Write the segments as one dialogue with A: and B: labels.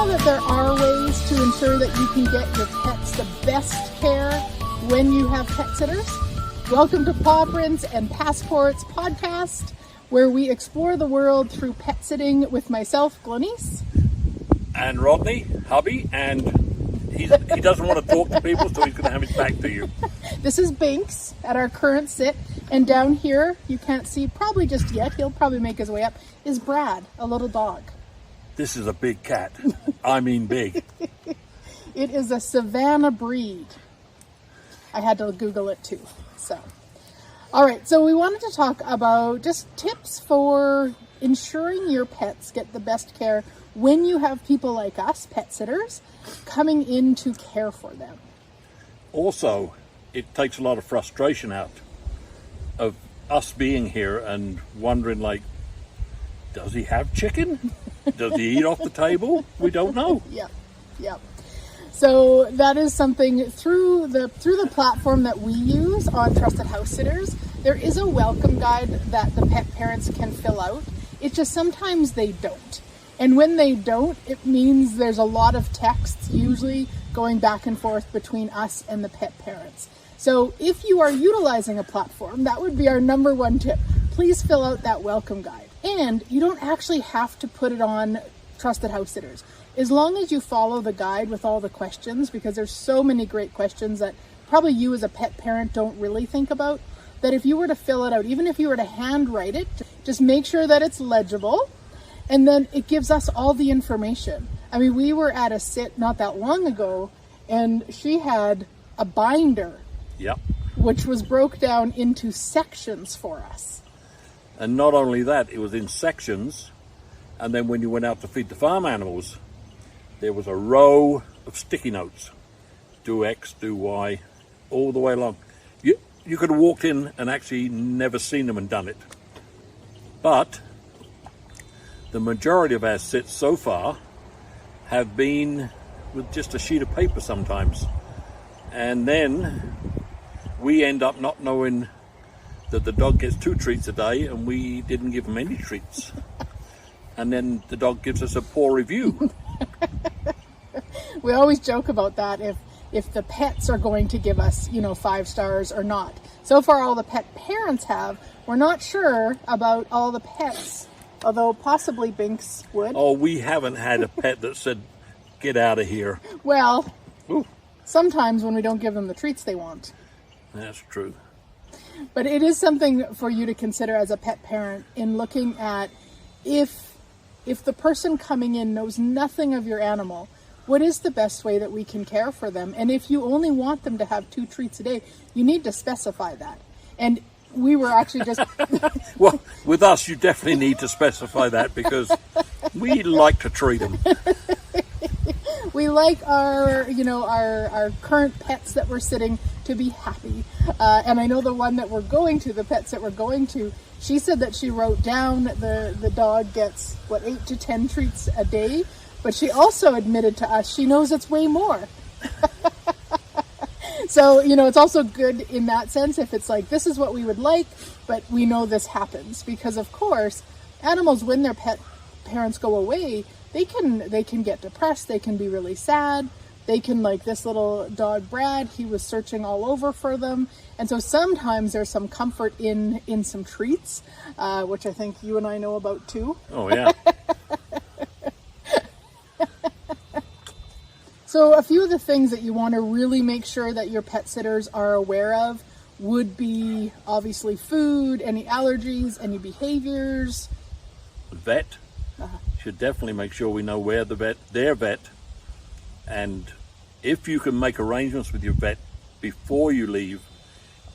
A: now that there are ways to ensure that you can get your pets the best care when you have pet sitters, welcome to Pawprints and Passports podcast, where we explore the world through pet sitting with myself, Glenyce.
B: And Rodney, hubby, and he doesn't want to talk to people, so he's going to have his back to you.
A: This is Binks at our current sit, and down here, you can't see probably just yet, he'll probably make his way up, is Brad, a little dog.
B: This is a big cat. I mean big.
A: It is a Savannah breed. I had to Google it too. So, all right. So we wanted to talk about just tips for ensuring your pets get the best care when you have people like us, pet sitters, coming in to care for them.
B: Also, it takes a lot of frustration out of us being here and wondering, like, does he have chicken? Does he eat off the table? We don't know.
A: Yeah. So that is something through the platform that we use on Trusted House Sitters. There is a welcome guide that the pet parents can fill out. It's just sometimes they don't. And when they don't, it means there's a lot of texts usually going back and forth between us and the pet parents. So if you are utilizing a platform, that would be our number one tip. Please fill out that welcome guide. And you don't actually have to put it on Trusted House Sitters. As long as you follow the guide with all the questions, because there's so many great questions that probably you as a pet parent don't really think about, that if you were to fill it out, even if you were to handwrite it, just make sure that it's legible, and then it gives us all the information. I mean, we were at a sit not that long ago, and she had a binder,
B: Yep.
A: which was broke down into sections for us.
B: And not only that, it was in sections, and then when you went out to feed the farm animals, there was a row of sticky notes. Do X, do Y, all the way along. You could have walked in and actually never seen them and done it. But the majority of our sits so far have been with just a sheet of paper sometimes. And then we end up not knowing that the dog gets 2 treats a day and we didn't give him any treats. And then the dog gives us a poor review.
A: We always joke about that, if the pets are going to give us, 5 stars or not. So far, all the pet parents have. We're not sure about all the pets, although possibly Binks would.
B: Oh, we haven't had a pet that said, get out of here.
A: Well,
B: Ooh,
A: sometimes when we don't give them the treats they want.
B: that's true.
A: But it is something for you to consider as a pet parent in looking at if the person coming in knows nothing of your animal, what is the best way that we can care for them? And if you only want them to have 2 treats a day, you need to specify that. And we were actually just...
B: Well, with us, you definitely need to specify that because we like to treat them.
A: We like our current pets that we're sitting to be happy. And I know the one that we're going to, the pets that we're going to, she said that she wrote down the dog gets, 8 to 10 treats a day. But she also admitted to us she knows it's way more. So, it's also good in that sense if it's like, this is what we would like, but we know this happens. Because, of course, animals, when their pet parents go away, they can get depressed, they can be really sad, they can, like this little dog Brad, he was searching all over for them. And so sometimes there's some comfort in some treats, which I think you and I know about too.
B: Oh, yeah.
A: So a few of the things that you want to really make sure that your pet sitters are aware of would be obviously food, any allergies, any behaviors.
B: Vet. Should definitely make sure we know where their vet, and if you can make arrangements with your vet before you leave,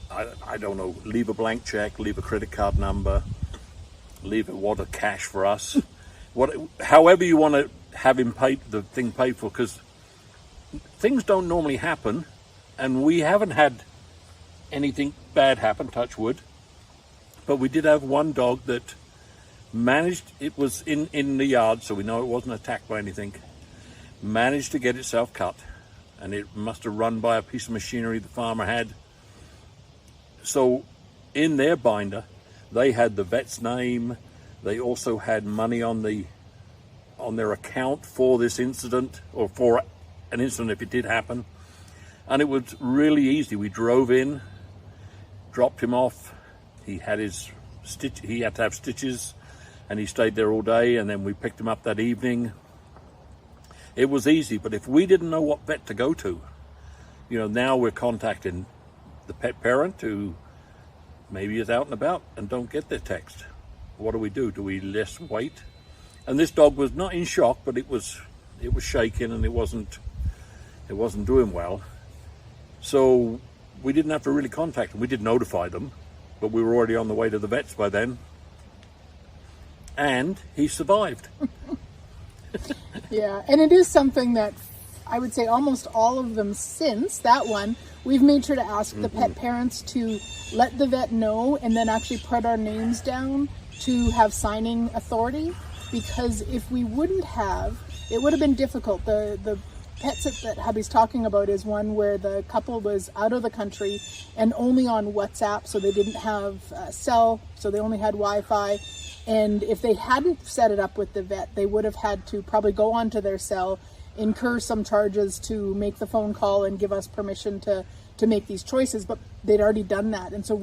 B: I don't know, leave a blank check, leave a credit card number, leave a wad of cash for us, however you want to have him paid, the thing paid for, because things don't normally happen, and we haven't had anything bad happen, touch wood, but we did have one dog that managed, it was in the yard, so we know it wasn't attacked by anything, managed to get itself cut, and it must have run by a piece of machinery the farmer had. So in their binder they had the vet's name, they also had money on the on their account for this incident, or for an incident if it did happen. And it was really easy. We drove in, dropped him off. He had he had to have stitches, and he stayed there all day, and then we picked him up that evening. It was easy, but if we didn't know what vet to go to, now we're contacting the pet parent who maybe is out and about and don't get their text. What do we do? Do we just wait? And this dog was not in shock, but it was shaking, and it wasn't doing well. So we didn't have to really contact them. We did notify them, but we were already on the way to the vets by then. And he survived.
A: Yeah, and it is something that I would say almost all of them since that one, we've made sure to ask the pet parents to let the vet know, and then actually put our names down to have signing authority. Because if we wouldn't have, it would have been difficult. The pet sit that hubby's talking about is one where the couple was out of the country and only on WhatsApp, so they didn't have cell, so they only had Wi-Fi. And if they hadn't set it up with the vet, they would have had to probably go onto their cell, incur some charges to make the phone call and give us permission to make these choices. But they'd already done that. And so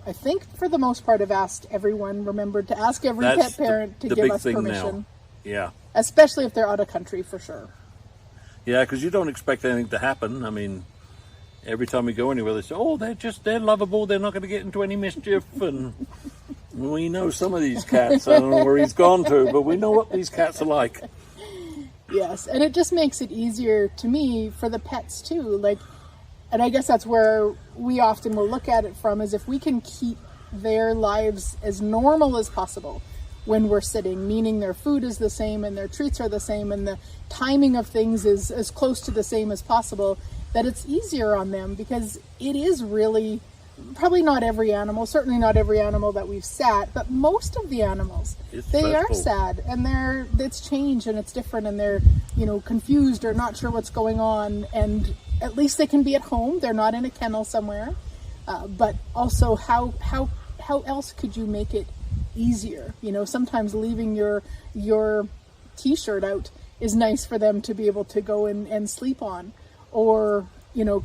A: I think for the most part, have asked everyone, remembered to ask every pet parent to give us permission.
B: Now. Yeah.
A: Especially if they're out of country, for sure.
B: Yeah, because you don't expect anything to happen. I mean, every time we go anywhere, they say, oh, they're lovable, they're not going to get into any mischief. And we know some of these cats. I don't know where he's gone to, but we know what these cats are like.
A: Yes, and it just makes it easier to me for the pets too. And I guess that's where we often will look at it from, is if we can keep their lives as normal as possible when we're sitting, meaning their food is the same and their treats are the same and the timing of things is as close to the same as possible, that it's easier on them. Because it is really, probably not every animal, certainly not every animal that we've sat, but most of the animals, they are sad, and it's changed and it's different, and they're confused or not sure what's going on. And at least they can be at home, they're not in a kennel somewhere. But also, how else could you make it easier? Sometimes leaving your t-shirt out is nice for them to be able to go and sleep on, or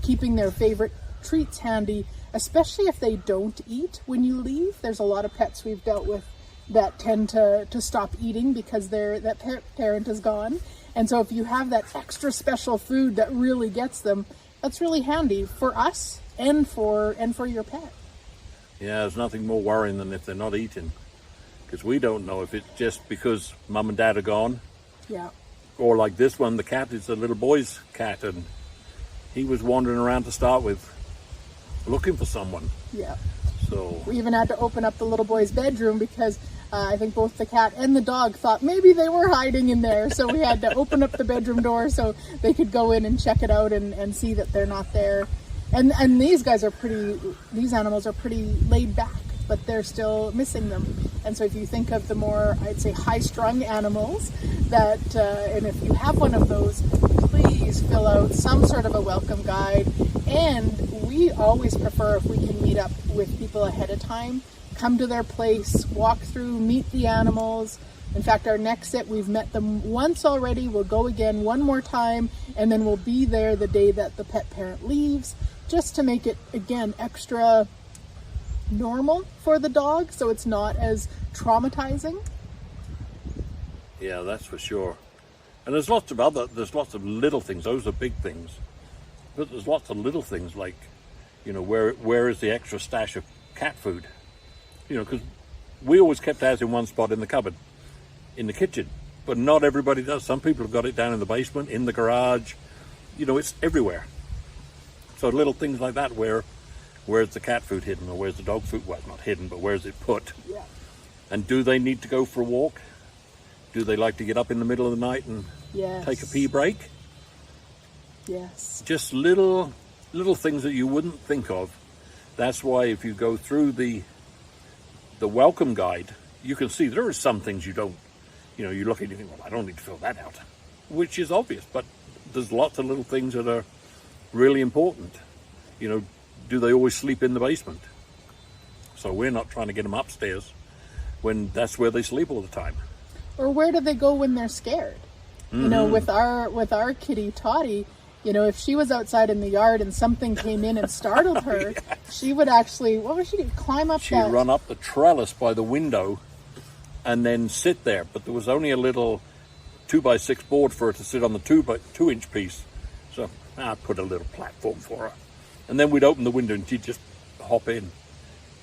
A: keeping their favorite treats handy, especially if they don't eat when you leave. There's a lot of pets we've dealt with that tend to stop eating because that parent is gone. And so if you have that extra special food that really gets them, that's really handy for us and for your pet.
B: Yeah, there's nothing more worrying than if they're not eating, because we don't know if it's just because mum and dad are gone.
A: Yeah.
B: Or like this one, the cat is a little boy's cat, and he was wandering around to start with, looking for someone.
A: Yeah.
B: So
A: we even had to open up the little boy's bedroom because I think both the cat and the dog thought maybe they were hiding in there. So we had to open up the bedroom door so they could go in and check it out and see that they're not there. And these animals are pretty laid back, but they're still missing them. And so if you think of the more, I'd say, high-strung animals, and if you have one of those, please fill out some sort of a welcome guide. And we always prefer if we can meet up with people ahead of time, come to their place, walk through, meet the animals. In fact, our next sit, we've met them once already. We'll go again one more time, and then we'll be there the day that the pet parent leaves, just to make it, again, extra normal for the dog, so it's not as traumatizing.
B: Yeah, that's for sure. And there's lots of little things. Those are big things, but there's lots of little things like, where is the extra stash of cat food? Because we always kept ours in one spot in the cupboard, in the kitchen, but not everybody does. Some people have got it down in the basement, in the garage. It's everywhere. So little things like that, where's the cat food hidden, or where's the dog food? Well, not hidden, but where's it put?
A: Yeah.
B: And do they need to go for a walk? Do they like to get up in the middle of the night and take a pee break?
A: Yes.
B: Just little things that you wouldn't think of. That's why if you go through the welcome guide, you can see there are some things you don't, you look at it and you think, well, I don't need to fill that out, which is obvious, but there's lots of little things that are really important. Do they always sleep in the basement? So we're not trying to get them upstairs when that's where they sleep all the time.
A: Or where do they go when they're scared? You know, with our kitty Toddy, you know, if she was outside in the yard and something came in and startled her, she would actually, what would she do? Climb up
B: She'd run up the trellis by the window and then sit there. But there was only a little 2x6 board for her to sit on the 2-inch piece. So I put a little platform for her. And then we'd open the window and she'd just hop in,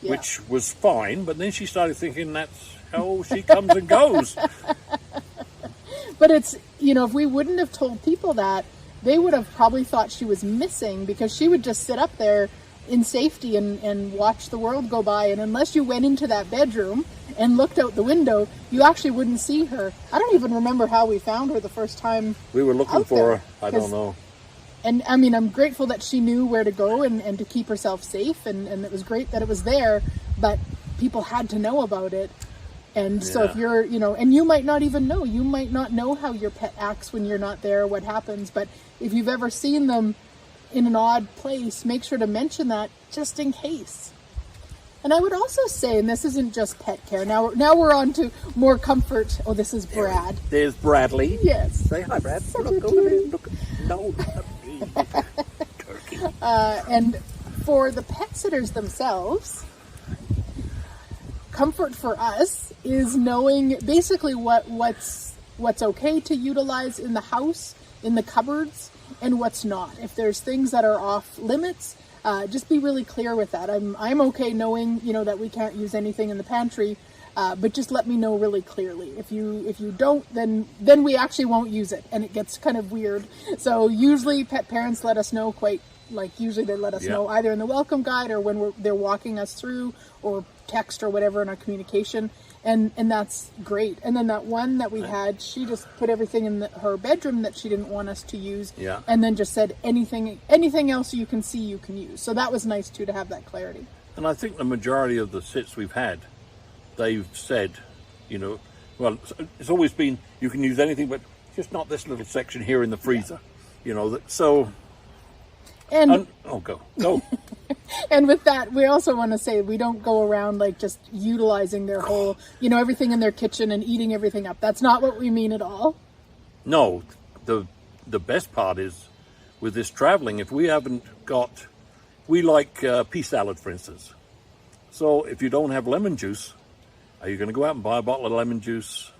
B: which was fine. But then she started thinking that's how she comes and goes.
A: But it's, you know, if we wouldn't have told people that, they would have probably thought she was missing, because she would just sit up there in safety and watch the world go by. And unless you went into that bedroom and looked out the window, you actually wouldn't see her. I don't even remember how we found her the first time
B: we were looking for her. I don't know.
A: And I mean, I'm grateful that she knew where to go and to keep herself safe. And it was great that it was there, but people had to know about it. And so if you're, you know, and you might not even know, you might not know how your pet acts when you're not there, what happens. But if you've ever seen them in an odd place, make sure to mention that just in case. And I would also say, and this isn't just pet care, now we're on to more comfort. Oh, this is Brad.
B: There's Bradley.
A: Yes.
B: Say hi, Brad. Look over there. Look. No. Turkey.
A: And for the pet sitters themselves, comfort for us is knowing basically what's okay to utilize in the house, in the cupboards, and what's not. If there's things that are off limits, just be really clear with that. I'm okay knowing, you know, that we can't use anything in the pantry, but just let me know really clearly. If you don't, then we actually won't use it, and it gets kind of weird. So usually pet parents let us know usually they let us know either in the welcome guide or when they're walking us through, or text or whatever in our communication, and that's great. And then that one that we had, she just put everything in her bedroom that she didn't want us to use, and then just said anything else you can see you can use. So that was nice too, to have that clarity.
B: And I think the majority of the sits we've had, they've said, you know, well, it's always been you can use anything, but just not this little section here in the freezer, you know. So. And go.
A: And with that, we also want to say we don't go around like just utilizing their whole, you know, everything in their kitchen and eating everything up. That's not what we mean at all.
B: No, the best part is with this traveling, if we haven't got, we like pea salad, for instance. So if you don't have lemon juice, are you going to go out and buy a bottle of lemon juice?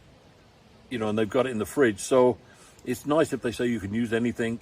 B: You know, and they've got it in the fridge. So it's nice if they say you can use anything.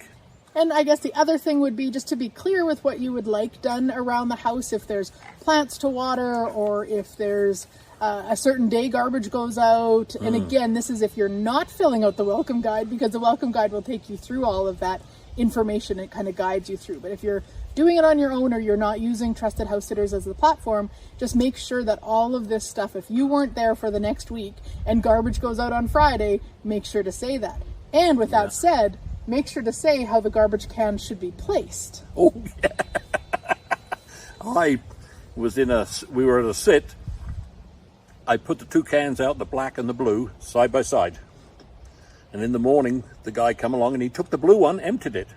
A: And I guess the other thing would be just to be clear with what you would like done around the house. If there's plants to water, or if there's a certain day garbage goes out. And again, this is if you're not filling out the welcome guide, because the welcome guide will take you through all of that information. It kind of guides you through. But if you're doing it on your own, or you're not using Trusted House Sitters as the platform, just make sure that all of this stuff, if you weren't there for the next week and garbage goes out on Friday, make sure to say that. And with that said, make sure to say how the garbage can should be placed.
B: Oh, yeah. We were at a sit. I put the two cans out, the black and the blue, side by side. And in the morning, the guy come along and he took the blue one, emptied it,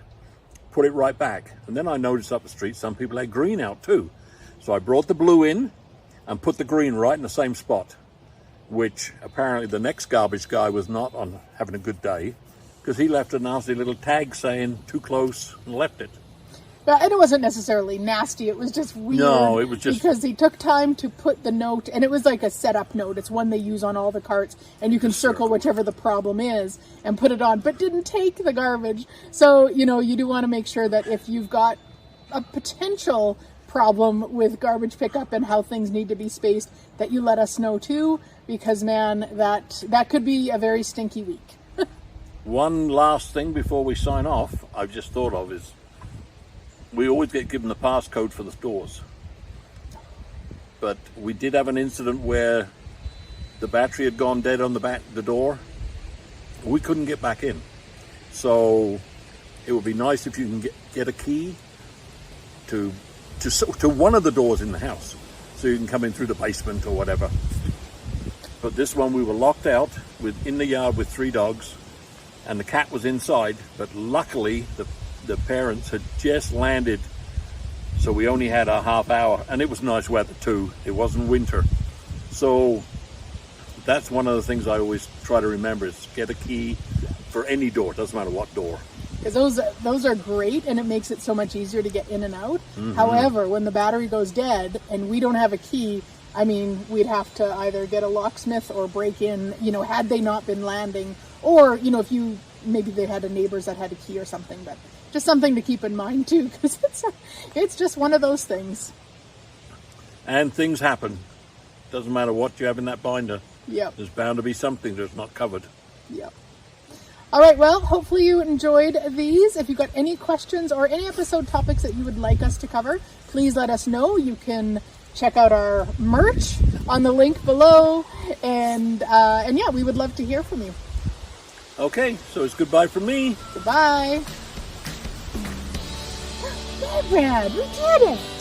B: put it right back. And then I noticed up the street, some people had green out too. So I brought the blue in and put the green right in the same spot, which apparently the next garbage guy was not on having a good day, because he left a nasty little tag saying too close and left it.
A: And it wasn't necessarily nasty, it was just weird.
B: No, it was just...
A: because he took time to put the note, and it was like a setup note. It's one they use on all the carts, and you can circle whichever the problem is and put it on, but didn't take the garbage. So, you know, you do want to make sure that if you've got a potential problem with garbage pickup and how things need to be spaced, that you let us know too, because man, that could be a very stinky week.
B: One last thing before we sign off, I've just thought of is we always get given the passcode for the doors. But we did have an incident where the battery had gone dead on the door. We couldn't get back in. So it would be nice if you can get a key to one of the doors in the house, so you can come in through the basement or whatever. But this one we were locked out in the yard with 3 dogs. And the cat was inside, but luckily the parents had just landed, so we only had a half hour, and it was nice weather too. It wasn't winter. So that's one of the things I always try to remember is get a key for any door. It doesn't matter what door.
A: Because those are great, and it makes it so much easier to get in and out. However, when the battery goes dead and we don't have a key, I mean, we'd have to either get a locksmith or break in, had they not been landing, or, if maybe they had a neighbors that had a key or something, but just something to keep in mind too, because it's just one of those things.
B: And things happen. Doesn't matter what you have in that binder.
A: Yep.
B: There's bound to be something that's not covered.
A: Yep. All right, well, hopefully you enjoyed these. If you've got any questions or any episode topics that you would like us to cover, please let us know. You can check out our merch on the link below. And yeah, we would love to hear from you.
B: Okay, so it's goodbye from me.
A: Goodbye. Yeah, Brad, we did it.